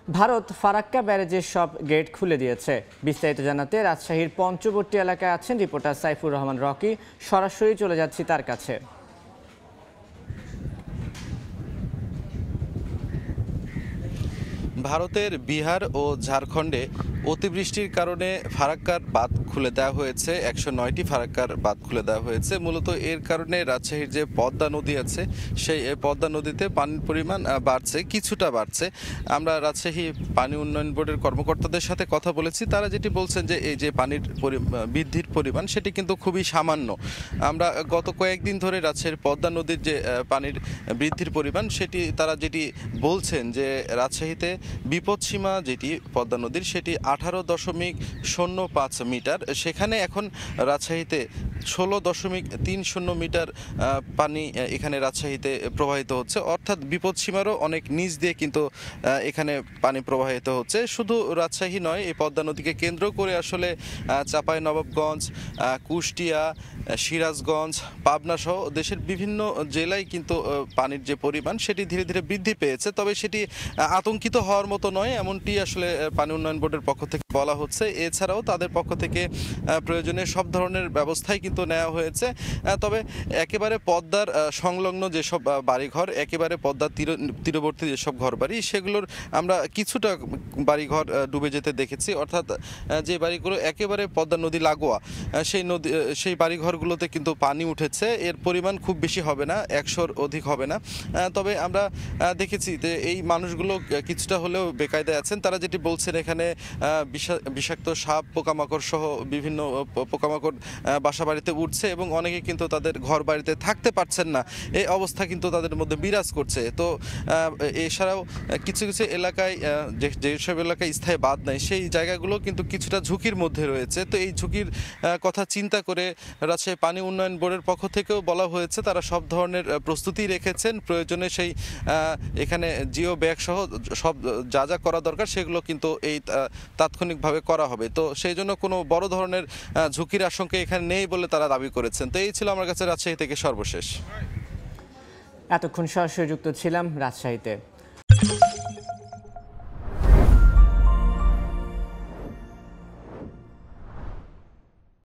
ভারত ফারাক্কা ব্যারেজের সব গেট খুলে দিয়েছে। বিস্তারিত জানাতে রাজশাহীর পঞ্চবর্তী এলাকায় আছেন রিপোর্টার সাইফুর রহমান রকি। সরাসরি চলে যাচ্ছি তার কাছে। ভারতের বিহার ও ঝাড়খণ্ডে অতিবৃষ্টির কারণে ফারাক্কার বাঁধ খুলে দেওয়া হয়েছে। 109টি ফারাক্কার বাঁধ খুলে দেওয়া হয়েছে। মূলত এর কারণে রাজশাহীর যে পদ্মা নদী আছে সেই পদ্মা নদীতে পানির পরিমাণ বাড়ছে, কিছুটা বাড়ছে। আমরা রাজশাহী পানি উন্নয়ন বোর্ডের কর্মকর্তাদের সাথে কথা বলেছি। তারা যেটি বলছেন যে এই যে পানির বৃদ্ধির পরিমাণ সেটি কিন্তু খুবই সামান্য। আমরা গত কয়েকদিন ধরে রাজশাহীর পদ্মা নদীর যে পানির বৃদ্ধির পরিমাণ সেটি তারা যেটি বলছেন যে রাজশাহীতে বিপদসীমা যেটি পদ্মা নদীর সেটি 18.05 মিটার। সেখানে এখন রাজশাহীতে 16.30 মিটার পানি এখানে রাজশাহীতে প্রবাহিত হচ্ছে, অর্থাৎ বিপদসীমারও অনেক নিচ দিয়ে কিন্তু এখানে পানি প্রবাহিত হচ্ছে। শুধু রাজশাহী নয়, এই পদ্মা নদীকে কেন্দ্র করে আসলে চাঁপাইনবাবগঞ্জ, কুষ্টিয়া, সিরাজগঞ্জ, পাবনা সহ দেশের বিভিন্ন জেলায় কিন্তু পানির যে পরিমাণ সেটি ধীরে ধীরে বৃদ্ধি পেয়েছে। তবে সেটি আতঙ্কিত হওয়ার মতো নয়, এমনটি আসলে পানি উন্নয়ন বোর্ডের পক্ষ থেকে বলা হচ্ছে। এছাড়াও তাদের পক্ষ থেকে প্রয়োজনীয় সব ধরনের ব্যবস্থাই কিন্তু নেওয়া হয়েছে। তবে একেবারে পদ্মার সংলগ্ন যেসব বাড়িঘর, একেবারে পদ্মার তীরবর্তী যেসব ঘরবাড়ি, সেগুলোর আমরা কিছুটা বাড়িঘর ডুবে যেতে দেখেছি। অর্থাৎ যে বাড়িগুলো একেবারে পদ্মা নদী লাগোয়া, সেই বাড়িঘরগুলোতে কিন্তু পানি উঠেছে। এর পরিমাণ খুব বেশি হবে না, 100-র অধিক হবে না। তবে আমরা দেখেছি যে এই মানুষগুলো কিছুটা হলেও বেকায়দায় আছেন। তারা যেটি বলছেন এখানে বিষাক্ত সাপ, পোকামাকড় সহ বিভিন্ন পোকামাকড় বাসা বাড়িতে উঠছে এবং অনেকে কিন্তু তাদের ঘর বাড়িতে থাকতে পারছেন না। এই অবস্থা কিন্তু তাদের মধ্যে বিরাজ করছে। তো এছাড়াও কিছু কিছু এলাকায় যেসব এলাকায় স্থায়ী বাঁধ নাই সেই জায়গাগুলো কিন্তু কিছুটা ঝুঁকির মধ্যে রয়েছে। তো এই ঝুঁকির কথা চিন্তা করে রাজশাহী পানি উন্নয়ন বোর্ডের পক্ষ থেকেও বলা হয়েছে তারা সব ধরনের প্রস্তুতি রেখেছেন। প্রয়োজনে সেই এখানে জিও ব্যাগ সহ সব যা যা করা দরকার সেগুলো কিন্তু এই তাৎক্ষণিকভাবে করা হবে। তো সেই জন্য কোনো বড় ধরনের ঝুঁকির আশঙ্কা এখানে নেই বলে তারা দাবি করেছেন। তো এই ছিল আমার কাছে রাজশাহী থেকে সর্বশেষ। এতক্ষণ সরাসরি যুক্ত ছিলাম রাজশাহীতে।